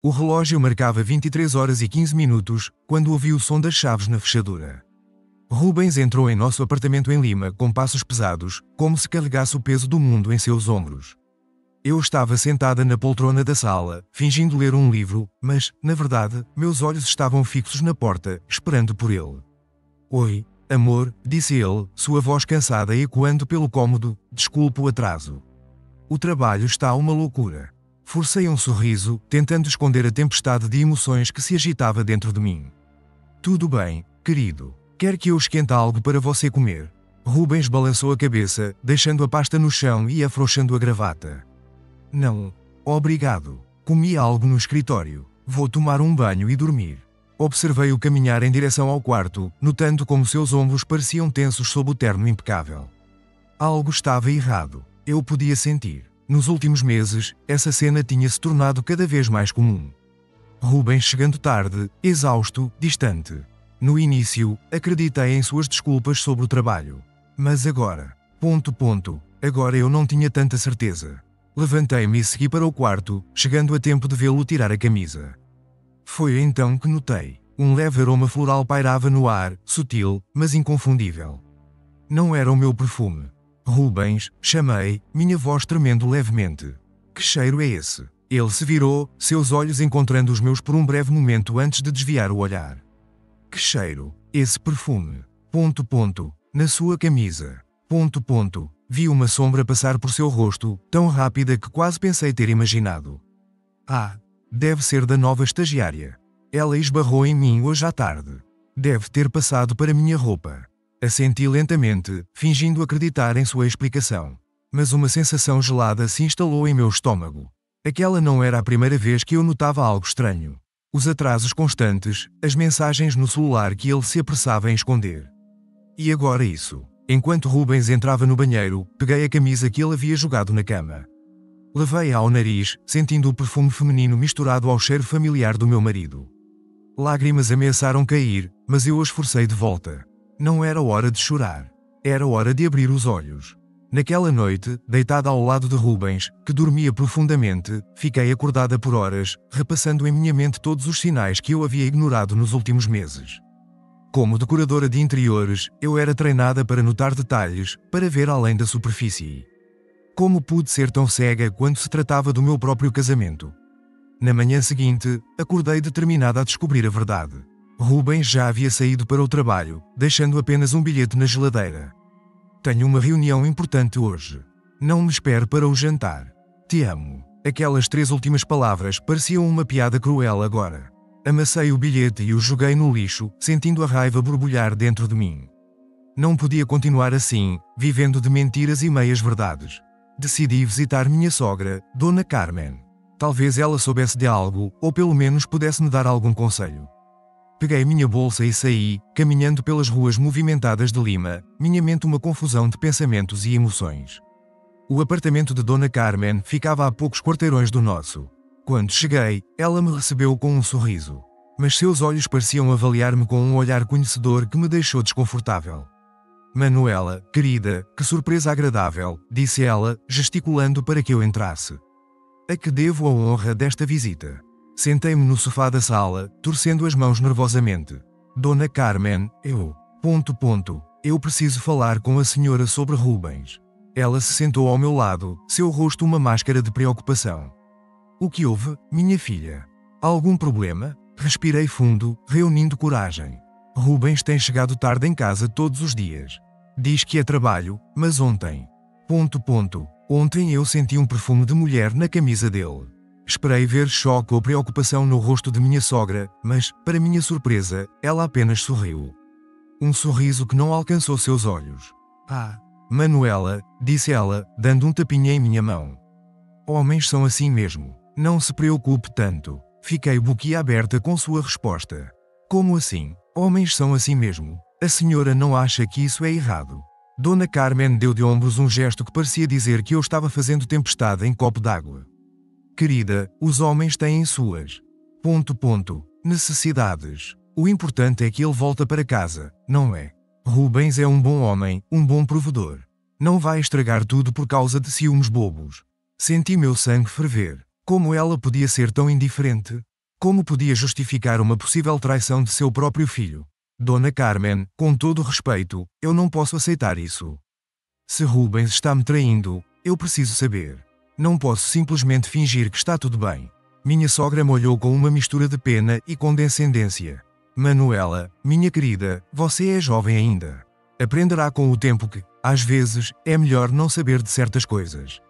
O relógio marcava 23 horas e 15 minutos, quando ouvi o som das chaves na fechadura. Rubens entrou em nosso apartamento em Lima com passos pesados, como se carregasse o peso do mundo em seus ombros. Eu estava sentada na poltrona da sala, fingindo ler um livro, mas, na verdade, meus olhos estavam fixos na porta, esperando por ele. Oi, amor, disse ele, sua voz cansada ecoando pelo cômodo, desculpe o atraso. O trabalho está uma loucura. Forcei um sorriso, tentando esconder a tempestade de emoções que se agitava dentro de mim. Tudo bem, querido. Quer que eu esquente algo para você comer? Rubens balançou a cabeça, deixando a pasta no chão e afrouxando a gravata. Não. Obrigado. Comi algo no escritório. Vou tomar um banho e dormir. Observei-o caminhar em direção ao quarto, notando como seus ombros pareciam tensos sob o terno impecável. Algo estava errado. Eu podia sentir. Nos últimos meses, essa cena tinha se tornado cada vez mais comum. Rubens chegando tarde, exausto, distante. No início, acreditei em suas desculpas sobre o trabalho. Mas agora... Agora eu não tinha tanta certeza. Levantei-me e segui para o quarto, chegando a tempo de vê-lo tirar a camisa. Foi então que notei. Um leve aroma floral pairava no ar, sutil, mas inconfundível. Não era o meu perfume. Rubens, chamei, minha voz tremendo levemente. Que cheiro é esse? Ele se virou, seus olhos encontrando os meus por um breve momento antes de desviar o olhar. Que cheiro? Esse perfume. Na sua camisa. Vi uma sombra passar por seu rosto, tão rápida que quase pensei ter imaginado. Ah, deve ser da nova estagiária. Ela esbarrou em mim hoje à tarde. Deve ter passado para minha roupa. Assenti lentamente, fingindo acreditar em sua explicação. Mas uma sensação gelada se instalou em meu estômago. Aquela não era a primeira vez que eu notava algo estranho. Os atrasos constantes, as mensagens no celular que ele se apressava em esconder. E agora isso. Enquanto Rubens entrava no banheiro, peguei a camisa que ele havia jogado na cama. Levei-a ao nariz, sentindo o perfume feminino misturado ao cheiro familiar do meu marido. Lágrimas ameaçaram cair, mas eu as forcei de volta. Não era hora de chorar. Era hora de abrir os olhos. Naquela noite, deitada ao lado de Rubens, que dormia profundamente, fiquei acordada por horas, repassando em minha mente todos os sinais que eu havia ignorado nos últimos meses. Como decoradora de interiores, eu era treinada para notar detalhes, para ver além da superfície. Como pude ser tão cega quando se tratava do meu próprio casamento? Na manhã seguinte, acordei determinada a descobrir a verdade. Rubens já havia saído para o trabalho, deixando apenas um bilhete na geladeira. Tenho uma reunião importante hoje. Não me espere para o jantar. Te amo. Aquelas 3 últimas palavras pareciam uma piada cruel agora. Amassei o bilhete e o joguei no lixo, sentindo a raiva borbulhar dentro de mim. Não podia continuar assim, vivendo de mentiras e meias-verdades. Decidi visitar minha sogra, Dona Carmen. Talvez ela soubesse de algo, ou pelo menos pudesse me dar algum conselho. Peguei minha bolsa e saí, caminhando pelas ruas movimentadas de Lima, minha mente uma confusão de pensamentos e emoções. O apartamento de Dona Carmen ficava a poucos quarteirões do nosso. Quando cheguei, ela me recebeu com um sorriso. Mas seus olhos pareciam avaliar-me com um olhar conhecedor que me deixou desconfortável. Manuela, querida, que surpresa agradável, disse ela, gesticulando para que eu entrasse. A que devo a honra desta visita? Sentei-me no sofá da sala, torcendo as mãos nervosamente. Dona Carmen, eu preciso falar com a senhora sobre Rubens. Ela se sentou ao meu lado, seu rosto uma máscara de preocupação. O que houve, minha filha? Algum problema? Respirei fundo, reunindo coragem. Rubens tem chegado tarde em casa todos os dias. Diz que é trabalho, mas ontem... Ontem eu senti um perfume de mulher na camisa dele. Esperei ver choque ou preocupação no rosto de minha sogra, mas, para minha surpresa, ela apenas sorriu. Um sorriso que não alcançou seus olhos. Ah, Manuela, disse ela, dando um tapinha em minha mão. Homens são assim mesmo. Não se preocupe tanto. Fiquei boquiaberta com sua resposta. Como assim? Homens são assim mesmo? A senhora não acha que isso é errado? Dona Carmen deu de ombros um gesto que parecia dizer que eu estava fazendo tempestade em copo d'água. Querida, os homens têm suas... necessidades. O importante é que ele volta para casa, não é? Rubens é um bom homem, um bom provedor. Não vai estragar tudo por causa de ciúmes bobos. Senti meu sangue ferver. Como ela podia ser tão indiferente? Como podia justificar uma possível traição de seu próprio filho? Dona Carmen, com todo o respeito, eu não posso aceitar isso. Se Rubens está me traindo, eu preciso saber. Não posso simplesmente fingir que está tudo bem. Minha sogra me olhou com uma mistura de pena e condescendência. Manuela, minha querida, você é jovem ainda. Aprenderá com o tempo que, às vezes, é melhor não saber de certas coisas.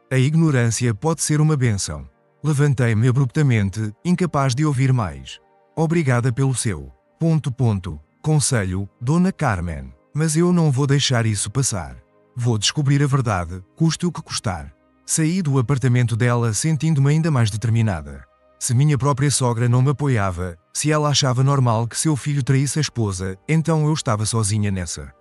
A ignorância pode ser uma bênção. Levantei-me abruptamente, incapaz de ouvir mais. Obrigada pelo seu... Conselho, Dona Carmen. Mas eu não vou deixar isso passar. Vou descobrir a verdade, custe o que custar. Saí do apartamento dela sentindo-me ainda mais determinada. Se minha própria sogra não me apoiava, se ela achava normal que seu filho traísse a esposa, então eu estava sozinha nessa.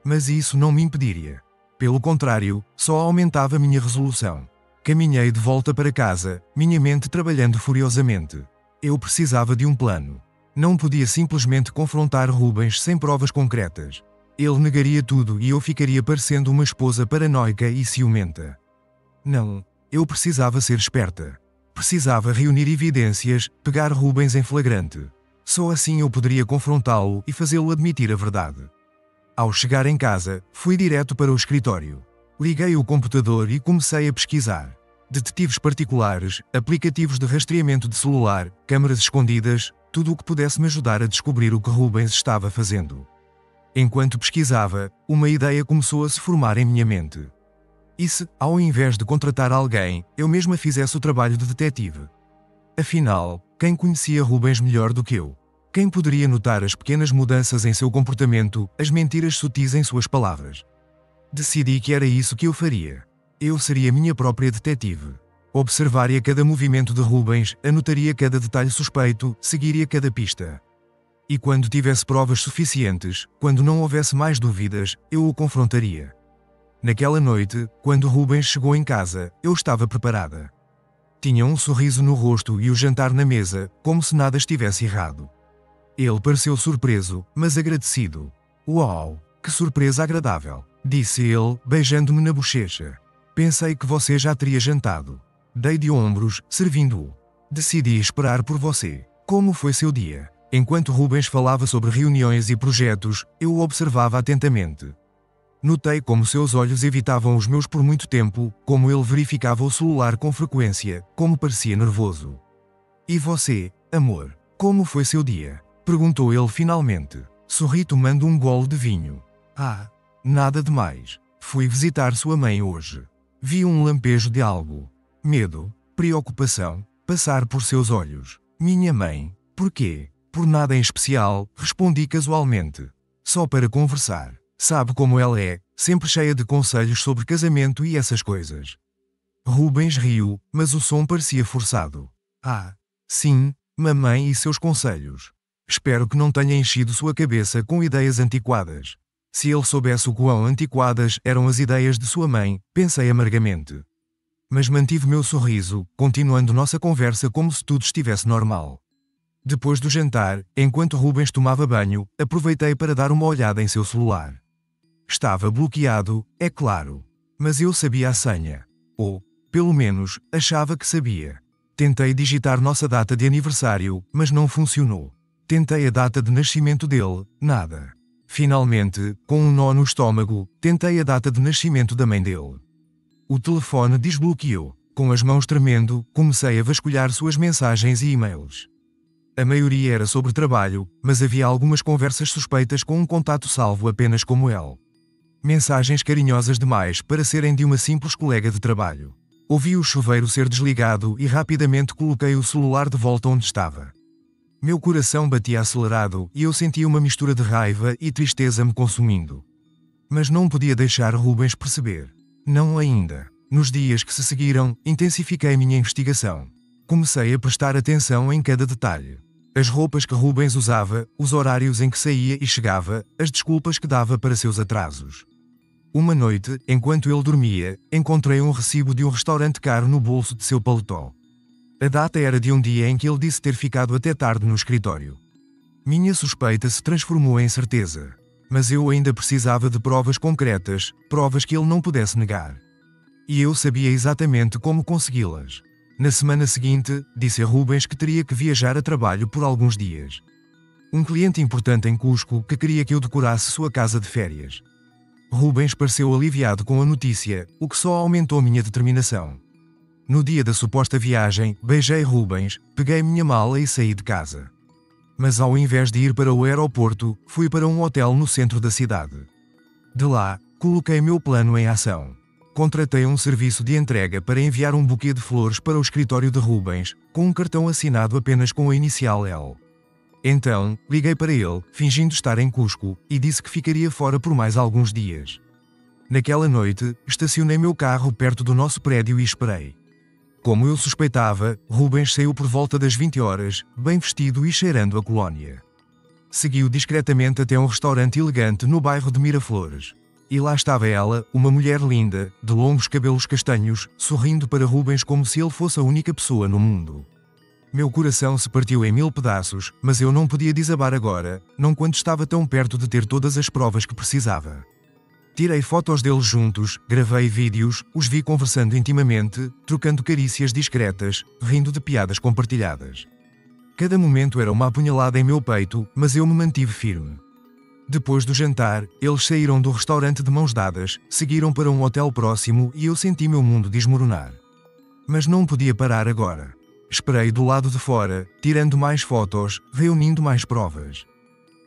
Mas isso não me impediria. Pelo contrário, só aumentava minha resolução. Caminhei de volta para casa, minha mente trabalhando furiosamente. Eu precisava de um plano. Não podia simplesmente confrontar Rubens sem provas concretas. Ele negaria tudo e eu ficaria parecendo uma esposa paranoica e ciumenta. Não, eu precisava ser esperta. Precisava reunir evidências, pegar Rubens em flagrante. Só assim eu poderia confrontá-lo e fazê-lo admitir a verdade. Ao chegar em casa, fui direto para o escritório. Liguei o computador e comecei a pesquisar. Detetives particulares, aplicativos de rastreamento de celular, câmaras escondidas, tudo o que pudesse me ajudar a descobrir o que Rubens estava fazendo. Enquanto pesquisava, uma ideia começou a se formar em minha mente. E se, ao invés de contratar alguém, eu mesma fizesse o trabalho de detetive? Afinal, quem conhecia Rubens melhor do que eu? Quem poderia notar as pequenas mudanças em seu comportamento, as mentiras sutis em suas palavras? Decidi que era isso que eu faria. Eu seria minha própria detetive. Observaria cada movimento de Rubens, anotaria cada detalhe suspeito, seguiria cada pista. E quando tivesse provas suficientes, quando não houvesse mais dúvidas, eu o confrontaria. Naquela noite, quando Rubens chegou em casa, eu estava preparada. Tinha um sorriso no rosto e o jantar na mesa, como se nada estivesse errado. Ele pareceu surpreso, mas agradecido. Uau, que surpresa agradável, disse ele, beijando-me na bochecha. Pensei que você já teria jantado. Dei de ombros, servindo-o. Decidi esperar por você. Como foi seu dia? Enquanto Rubens falava sobre reuniões e projetos, eu o observava atentamente. Notei como seus olhos evitavam os meus por muito tempo, como ele verificava o celular com frequência, como parecia nervoso. E você, amor, como foi seu dia? Perguntou ele finalmente. Sorri tomando um gole de vinho. Ah, nada demais. Fui visitar sua mãe hoje. Vi um lampejo de algo. Medo, preocupação, passar por seus olhos. Minha mãe, por quê? Por nada em especial, respondi casualmente. Só para conversar. Sabe como ela é, sempre cheia de conselhos sobre casamento e essas coisas. Rubens riu, mas o som parecia forçado. Ah, sim, mamãe e seus conselhos. Espero que não tenha enchido sua cabeça com ideias antiquadas. Se ele soubesse o quão antiquadas eram as ideias de sua mãe, pensei amargamente. Mas mantive meu sorriso, continuando nossa conversa como se tudo estivesse normal. Depois do jantar, enquanto Rubens tomava banho, aproveitei para dar uma olhada em seu celular. Estava bloqueado, é claro. Mas eu sabia a senha. Ou, pelo menos, achava que sabia. Tentei digitar nossa data de aniversário, mas não funcionou. Tentei a data de nascimento dele, nada. Finalmente, com um nó no estômago, tentei a data de nascimento da mãe dele. O telefone desbloqueou. Com as mãos tremendo, comecei a vasculhar suas mensagens e e-mails. A maioria era sobre trabalho, mas havia algumas conversas suspeitas com um contato salvo apenas como ele. Mensagens carinhosas demais para serem de uma simples colega de trabalho. Ouvi o chuveiro ser desligado e rapidamente coloquei o celular de volta onde estava. Meu coração batia acelerado e eu sentia uma mistura de raiva e tristeza me consumindo. Mas não podia deixar Rubens perceber. Não ainda. Nos dias que se seguiram, intensifiquei minha investigação. Comecei a prestar atenção em cada detalhe. As roupas que Rubens usava, os horários em que saía e chegava, as desculpas que dava para seus atrasos. Uma noite, enquanto ele dormia, encontrei um recibo de um restaurante caro no bolso de seu paletó. A data era de um dia em que ele disse ter ficado até tarde no escritório. Minha suspeita se transformou em certeza. Mas eu ainda precisava de provas concretas, provas que ele não pudesse negar. E eu sabia exatamente como consegui-las. Na semana seguinte, disse a Rubens que teria que viajar a trabalho por alguns dias. Um cliente importante em Cusco que queria que eu decorasse sua casa de férias. Rubens pareceu aliviado com a notícia, o que só aumentou minha determinação. No dia da suposta viagem, beijei Rubens, peguei minha mala e saí de casa. Mas ao invés de ir para o aeroporto, fui para um hotel no centro da cidade. De lá, coloquei meu plano em ação. Contratei um serviço de entrega para enviar um buquê de flores para o escritório de Rubens, com um cartão assinado apenas com a inicial L. Então, liguei para ele, fingindo estar em Cusco, e disse que ficaria fora por mais alguns dias. Naquela noite, estacionei meu carro perto do nosso prédio e esperei. Como eu suspeitava, Rubens saiu por volta das 20 horas, bem vestido e cheirando a colónia. Seguiu discretamente até um restaurante elegante no bairro de Miraflores. E lá estava ela, uma mulher linda, de longos cabelos castanhos, sorrindo para Rubens como se ele fosse a única pessoa no mundo. Meu coração se partiu em 1000 pedaços, mas eu não podia desabar agora, não quando estava tão perto de ter todas as provas que precisava. Tirei fotos deles juntos, gravei vídeos, os vi conversando intimamente, trocando carícias discretas, rindo de piadas compartilhadas. Cada momento era uma apunhalada em meu peito, mas eu me mantive firme. Depois do jantar, eles saíram do restaurante de mãos dadas, seguiram para um hotel próximo e eu senti meu mundo desmoronar. Mas não podia parar agora. Esperei do lado de fora, tirando mais fotos, reunindo mais provas.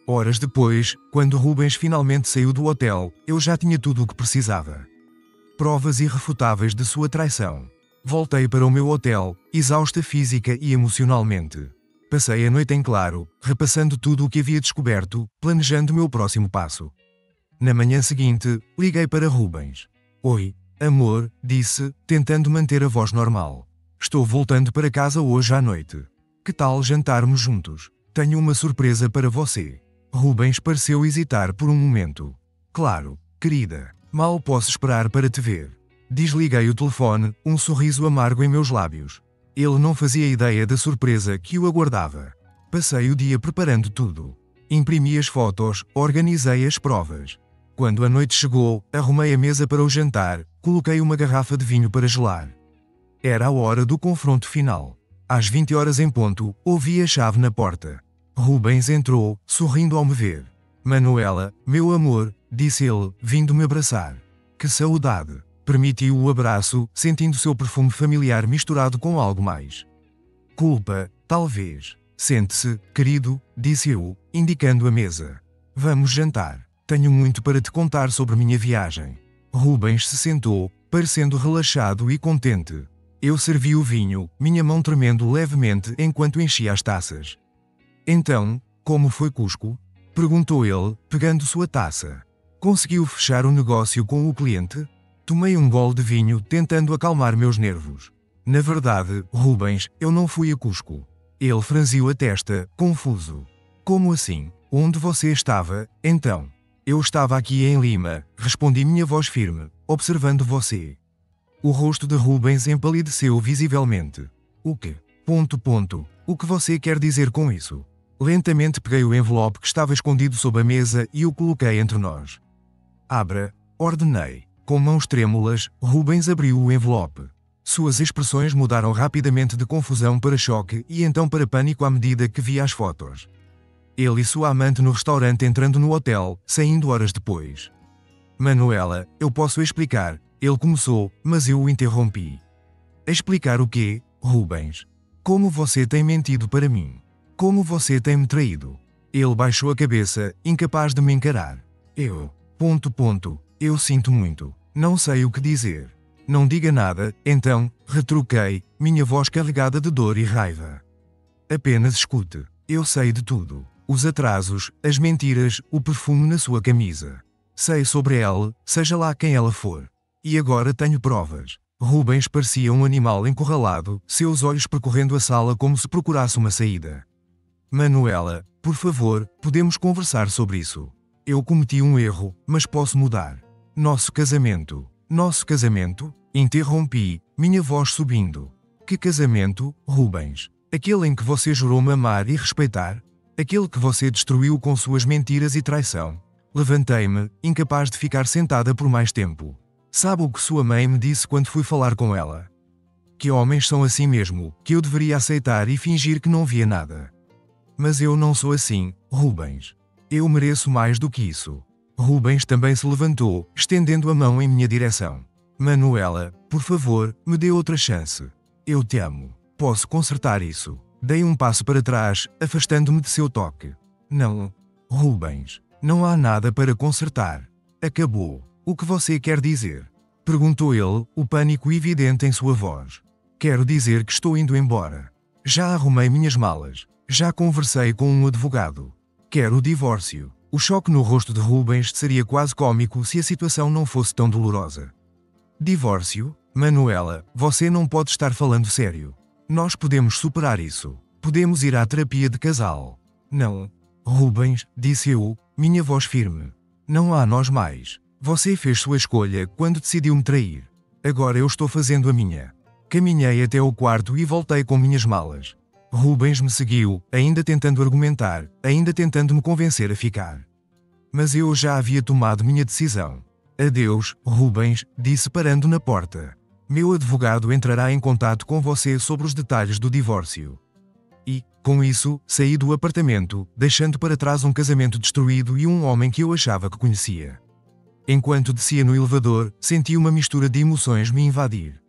Horas depois, quando Rubens finalmente saiu do hotel, eu já tinha tudo o que precisava. Provas irrefutáveis de sua traição. Voltei para o meu hotel, exausta física e emocionalmente. Passei a noite em claro, repassando tudo o que havia descoberto, planejando meu próximo passo. Na manhã seguinte, liguei para Rubens. Oi, amor, disse, tentando manter a voz normal. Estou voltando para casa hoje à noite. Que tal jantarmos juntos? Tenho uma surpresa para você. Rubens pareceu hesitar por um momento. Claro, querida, mal posso esperar para te ver. Desliguei o telefone, um sorriso amargo em meus lábios. Ele não fazia ideia da surpresa que o aguardava. Passei o dia preparando tudo. Imprimi as fotos, organizei as provas. Quando a noite chegou, arrumei a mesa para o jantar, coloquei uma garrafa de vinho para gelar. Era a hora do confronto final. Às 20 horas em ponto, ouvi a chave na porta. Rubens entrou, sorrindo ao me ver. Manuela, meu amor, disse ele, vindo me abraçar. Que saudade! Permitiu o abraço, sentindo seu perfume familiar misturado com algo mais. Culpa, talvez. Sente-se, querido, disse eu, indicando a mesa. Vamos jantar. Tenho muito para te contar sobre minha viagem. Rubens se sentou, parecendo relaxado e contente. Eu servi o vinho, minha mão tremendo levemente enquanto enchia as taças. Então, como foi Cusco? Perguntou ele, pegando sua taça. Conseguiu fechar o negócio com o cliente? Tomei um gole de vinho, tentando acalmar meus nervos. Na verdade, Rubens, eu não fui a Cusco. Ele franziu a testa, confuso. Como assim? Onde você estava, então? Eu estava aqui em Lima, respondi minha voz firme, observando você. O rosto de Rubens empalideceu visivelmente. O que? O que você quer dizer com isso? Lentamente peguei o envelope que estava escondido sob a mesa e o coloquei entre nós. Abra, ordenei. Com mãos trêmulas, Rubens abriu o envelope. Suas expressões mudaram rapidamente de confusão para choque e então para pânico à medida que via as fotos. Ele e sua amante no restaurante entrando no hotel, saindo horas depois. Manuela, eu posso explicar, ele começou, mas eu o interrompi. Explicar o quê, Rubens? Como você tem mentido para mim? Como você tem me traído? Ele baixou a cabeça, incapaz de me encarar. Eu sinto muito. Não sei o que dizer. Não diga nada, então, retruquei, minha voz carregada de dor e raiva. Apenas escute. Eu sei de tudo. Os atrasos, as mentiras, o perfume na sua camisa. Sei sobre ela, seja lá quem ela for. E agora tenho provas. Rubens parecia um animal encurralado, seus olhos percorrendo a sala como se procurasse uma saída. Manuela, por favor, podemos conversar sobre isso. Eu cometi um erro, mas posso mudar. Nosso casamento. Nosso casamento? Interrompi, minha voz subindo. Que casamento, Rubens? Aquele em que você jurou-me amar e respeitar? Aquele que você destruiu com suas mentiras e traição? Levantei-me, incapaz de ficar sentada por mais tempo. Sabe o que sua mãe me disse quando fui falar com ela? Que homens são assim mesmo, que eu deveria aceitar e fingir que não via nada. Mas eu não sou assim, Rubens. Eu mereço mais do que isso. Rubens também se levantou, estendendo a mão em minha direção. Manuela, por favor, me dê outra chance. Eu te amo. Posso consertar isso. Dei um passo para trás, afastando-me de seu toque. Não. Rubens, não há nada para consertar. Acabou. O que você quer dizer? Perguntou ele, o pânico evidente em sua voz. Quero dizer que estou indo embora. Já arrumei minhas malas. Já conversei com um advogado. Quero o divórcio. O choque no rosto de Rubens seria quase cômico se a situação não fosse tão dolorosa. Divórcio? Manuela, você não pode estar falando sério. Nós podemos superar isso. Podemos ir à terapia de casal. Não. Rubens, disse eu, minha voz firme. Não há nós mais. Você fez sua escolha quando decidiu me trair. Agora eu estou fazendo a minha. Caminhei até o quarto e voltei com minhas malas. Rubens me seguiu, ainda tentando argumentar, ainda tentando me convencer a ficar. Mas eu já havia tomado minha decisão. Adeus, Rubens, disse parando na porta. Meu advogado entrará em contato com você sobre os detalhes do divórcio. E, com isso, saí do apartamento, deixando para trás um casamento destruído e um homem que eu achava que conhecia. Enquanto descia no elevador, senti uma mistura de emoções me invadir.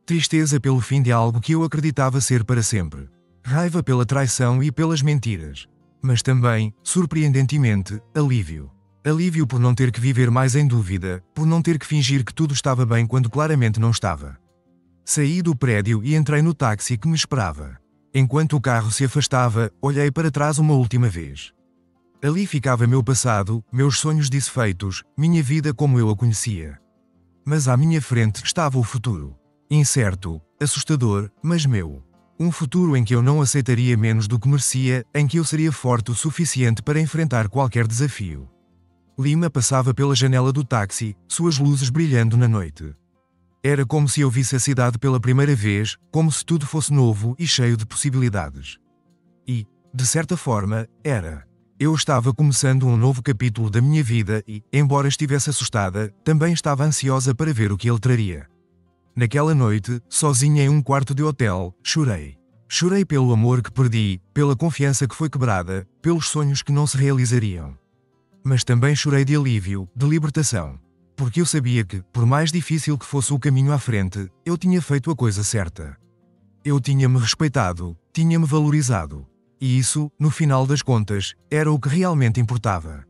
Tristeza pelo fim de algo que eu acreditava ser para sempre. Raiva pela traição e pelas mentiras. Mas também, surpreendentemente, alívio. Alívio por não ter que viver mais em dúvida, por não ter que fingir que tudo estava bem quando claramente não estava. Saí do prédio e entrei no táxi que me esperava. Enquanto o carro se afastava, olhei para trás uma última vez. Ali ficava meu passado, meus sonhos desfeitos, minha vida como eu a conhecia. Mas à minha frente estava o futuro. Incerto, assustador, mas meu. Um futuro em que eu não aceitaria menos do que merecia, em que eu seria forte o suficiente para enfrentar qualquer desafio. Lima passava pela janela do táxi, suas luzes brilhando na noite. Era como se eu visse a cidade pela primeira vez, como se tudo fosse novo e cheio de possibilidades. E, de certa forma, era. Eu estava começando um novo capítulo da minha vida e, embora estivesse assustada, também estava ansiosa para ver o que ele traria. Naquela noite, sozinha em um quarto de hotel, chorei. Chorei pelo amor que perdi, pela confiança que foi quebrada, pelos sonhos que não se realizariam. Mas também chorei de alívio, de libertação. Porque eu sabia que, por mais difícil que fosse o caminho à frente, eu tinha feito a coisa certa. Eu tinha-me respeitado, tinha-me valorizado. E isso, no final das contas, era o que realmente importava.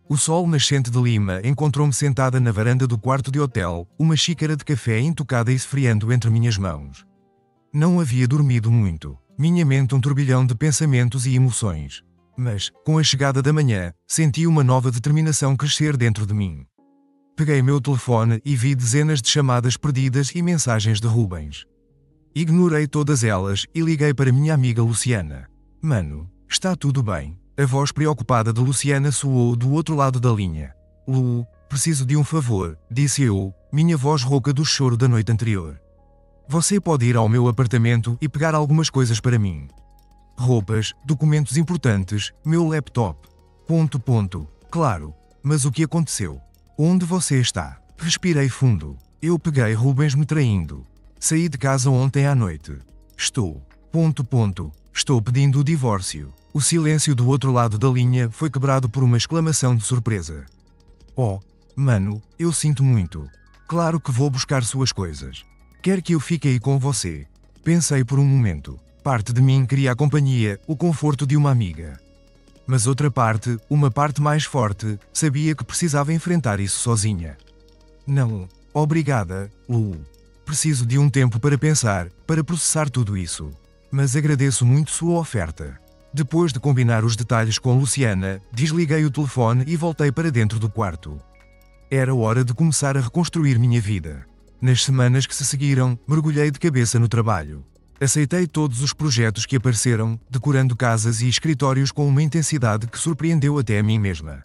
O sol nascente de Lima encontrou-me sentada na varanda do quarto de hotel, uma xícara de café intocada e esfriando entre minhas mãos. Não havia dormido muito. Minha mente um turbilhão de pensamentos e emoções. Mas, com a chegada da manhã, senti uma nova determinação crescer dentro de mim. Peguei meu telefone e vi dezenas de chamadas perdidas e mensagens de Rubens. Ignorei todas elas e liguei para minha amiga Luciana. Mano, está tudo bem? A voz preocupada de Luciana soou do outro lado da linha. Lu, preciso de um favor, disse eu, minha voz rouca do choro da noite anterior. Você pode ir ao meu apartamento e pegar algumas coisas para mim. Roupas, documentos importantes, meu laptop. Claro, mas o que aconteceu? Onde você está? Respirei fundo. Eu peguei Rubens me traindo. Saí de casa ontem à noite. Estou. Estou pedindo o divórcio. O silêncio do outro lado da linha foi quebrado por uma exclamação de surpresa. Oh, mano, eu sinto muito. Claro que vou buscar suas coisas. Quer que eu fique aí com você? Pensei por um momento. Parte de mim queria a companhia, o conforto de uma amiga. Mas outra parte, uma parte mais forte, sabia que precisava enfrentar isso sozinha. Não, obrigada, Lu. Preciso de um tempo para pensar, para processar tudo isso. Mas agradeço muito sua oferta. Depois de combinar os detalhes com Luciana, desliguei o telefone e voltei para dentro do quarto. Era hora de começar a reconstruir minha vida. Nas semanas que se seguiram, mergulhei de cabeça no trabalho. Aceitei todos os projetos que apareceram, decorando casas e escritórios com uma intensidade que surpreendeu até a mim mesma.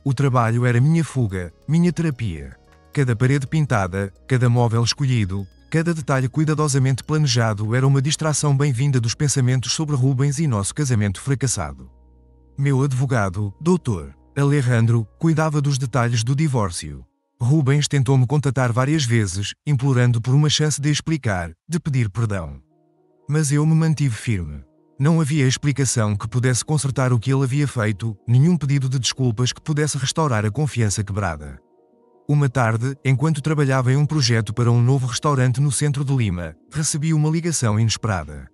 O trabalho era minha fuga, minha terapia. Cada parede pintada, cada móvel escolhido, cada detalhe cuidadosamente planejado era uma distração bem-vinda dos pensamentos sobre Rubens e nosso casamento fracassado. Meu advogado, Dr. Alejandro, cuidava dos detalhes do divórcio. Rubens tentou-me contatar várias vezes, implorando por uma chance de explicar, de pedir perdão. Mas eu me mantive firme. Não havia explicação que pudesse consertar o que ele havia feito, nenhum pedido de desculpas que pudesse restaurar a confiança quebrada. Uma tarde, enquanto trabalhava em um projeto para um novo restaurante no centro de Lima, recebi uma ligação inesperada.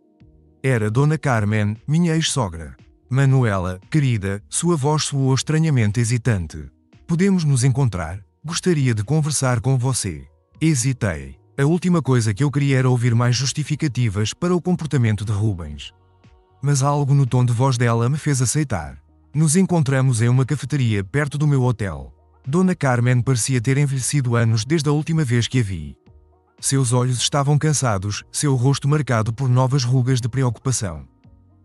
Era Dona Carmen, minha ex-sogra. Manuela, querida, sua voz soou estranhamente hesitante. Podemos nos encontrar? Gostaria de conversar com você. Hesitei. A última coisa que eu queria era ouvir mais justificativas para o comportamento de Rubens. Mas algo no tom de voz dela me fez aceitar. Nos encontramos em uma cafeteria perto do meu hotel. Dona Carmen parecia ter envelhecido anos desde a última vez que a vi. Seus olhos estavam cansados, seu rosto marcado por novas rugas de preocupação.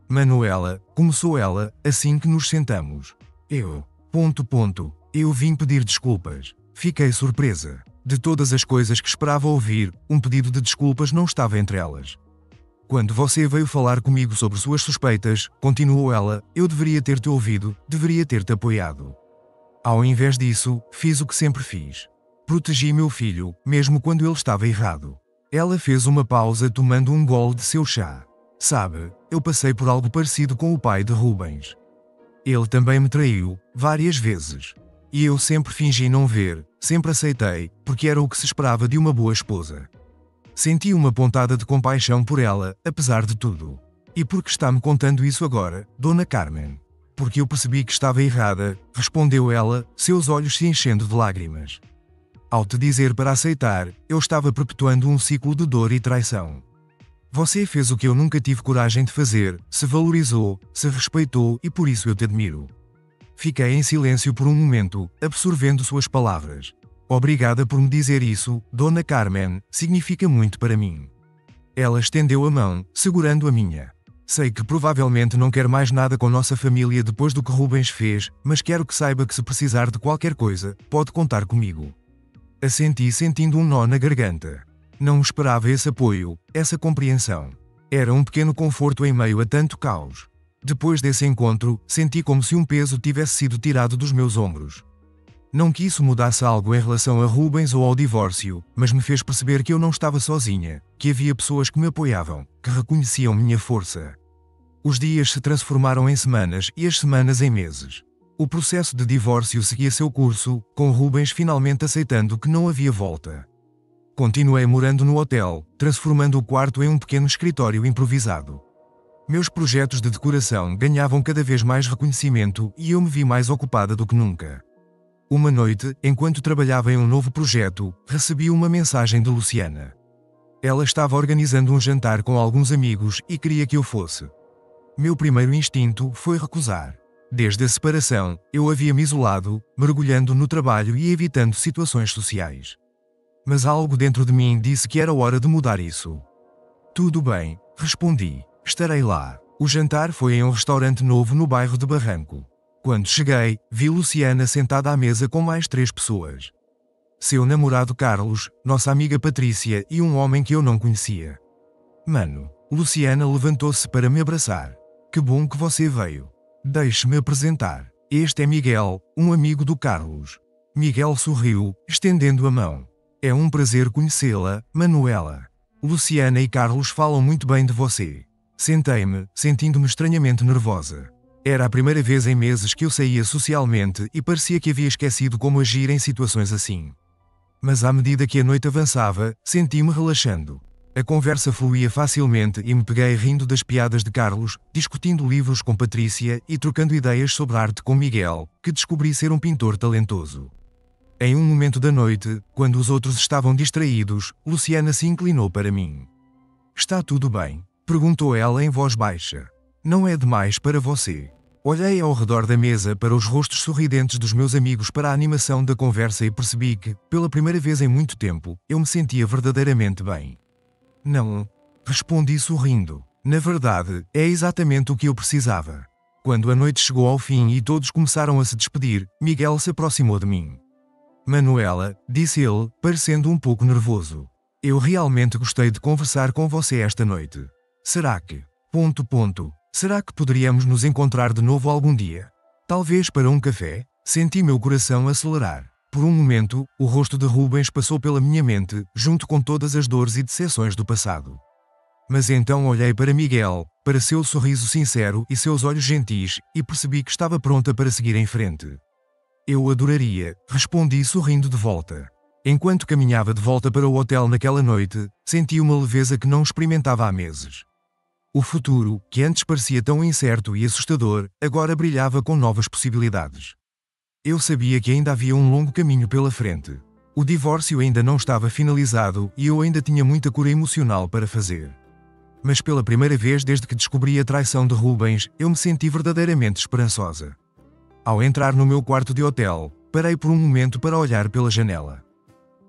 Manuela, começou ela, assim que nos sentamos. Eu vim pedir desculpas. Fiquei surpresa. De todas as coisas que esperava ouvir, um pedido de desculpas não estava entre elas. Quando você veio falar comigo sobre suas suspeitas, continuou ela, eu deveria ter-te ouvido, deveria ter-te apoiado. Ao invés disso, fiz o que sempre fiz. Protegi meu filho, mesmo quando ele estava errado. Ela fez uma pausa tomando um gole de seu chá. Sabe, eu passei por algo parecido com o pai de Rubens. Ele também me traiu, várias vezes. E eu sempre fingi não ver, sempre aceitei, porque era o que se esperava de uma boa esposa. Senti uma pontada de compaixão por ela, apesar de tudo. E por que está-me contando isso agora, Dona Carmen? Porque eu percebi que estava errada, respondeu ela, seus olhos se enchendo de lágrimas. Ao te dizer para aceitar, eu estava perpetuando um ciclo de dor e traição. Você fez o que eu nunca tive coragem de fazer, se valorizou, se respeitou e por isso eu te admiro. Fiquei em silêncio por um momento, absorvendo suas palavras. Obrigada por me dizer isso, Dona Carmen, significa muito para mim. Ela estendeu a mão, segurando a minha. Sei que provavelmente não quer mais nada com nossa família depois do que Rubens fez, mas quero que saiba que se precisar de qualquer coisa, pode contar comigo. Assenti sentindo um nó na garganta. Não esperava esse apoio, essa compreensão. Era um pequeno conforto em meio a tanto caos. Depois desse encontro, senti como se um peso tivesse sido tirado dos meus ombros. Não que isso mudasse algo em relação a Rubens ou ao divórcio, mas me fez perceber que eu não estava sozinha, que havia pessoas que me apoiavam, que reconheciam minha força. Os dias se transformaram em semanas e as semanas em meses. O processo de divórcio seguia seu curso, com Rubens finalmente aceitando que não havia volta. Continuei morando no hotel, transformando o quarto em um pequeno escritório improvisado. Meus projetos de decoração ganhavam cada vez mais reconhecimento e eu me vi mais ocupada do que nunca. Uma noite, enquanto trabalhava em um novo projeto, recebi uma mensagem de Luciana. Ela estava organizando um jantar com alguns amigos e queria que eu fosse. Meu primeiro instinto foi recusar. Desde a separação, eu havia-me isolado, mergulhando no trabalho e evitando situações sociais. Mas algo dentro de mim disse que era hora de mudar isso. Tudo bem, respondi. Estarei lá. O jantar foi em um restaurante novo no bairro de Barranco. Quando cheguei, vi Luciana sentada à mesa com mais 3 pessoas. Seu namorado Carlos, nossa amiga Patrícia e um homem que eu não conhecia. Mano, Luciana levantou-se para me abraçar. Que bom que você veio. Deixe-me apresentar. Este é Miguel, um amigo do Carlos. Miguel sorriu, estendendo a mão. É um prazer conhecê-la, Manuela. Luciana e Carlos falam muito bem de você. Sentei-me, sentindo-me estranhamente nervosa. Era a primeira vez em meses que eu saía socialmente e parecia que havia esquecido como agir em situações assim. Mas à medida que a noite avançava, senti-me relaxando. A conversa fluía facilmente e me peguei rindo das piadas de Carlos, discutindo livros com Patrícia e trocando ideias sobre arte com Miguel, que descobri ser um pintor talentoso. Em um momento da noite, quando os outros estavam distraídos, Luciana se inclinou para mim. Está tudo bem? Perguntou ela em voz baixa. Não é demais para você. Olhei ao redor da mesa para os rostos sorridentes dos meus amigos para a animação da conversa e percebi que, pela primeira vez em muito tempo, eu me sentia verdadeiramente bem. Não, respondi sorrindo. Na verdade, é exatamente o que eu precisava. Quando a noite chegou ao fim e todos começaram a se despedir, Miguel se aproximou de mim. Manuela, disse ele, parecendo um pouco nervoso. Eu realmente gostei de conversar com você esta noite. Será que... Será que poderíamos nos encontrar de novo algum dia? Talvez para um café? Senti meu coração acelerar. Por um momento, o rosto de Rubens passou pela minha mente, junto com todas as dores e decepções do passado. Mas então olhei para Miguel, para seu sorriso sincero e seus olhos gentis, e percebi que estava pronta para seguir em frente. Eu adoraria, respondi sorrindo de volta. Enquanto caminhava de volta para o hotel naquela noite, senti uma leveza que não experimentava há meses. O futuro, que antes parecia tão incerto e assustador, agora brilhava com novas possibilidades. Eu sabia que ainda havia um longo caminho pela frente. O divórcio ainda não estava finalizado e eu ainda tinha muita cura emocional para fazer. Mas pela primeira vez desde que descobri a traição de Rubens, eu me senti verdadeiramente esperançosa. Ao entrar no meu quarto de hotel, parei por um momento para olhar pela janela.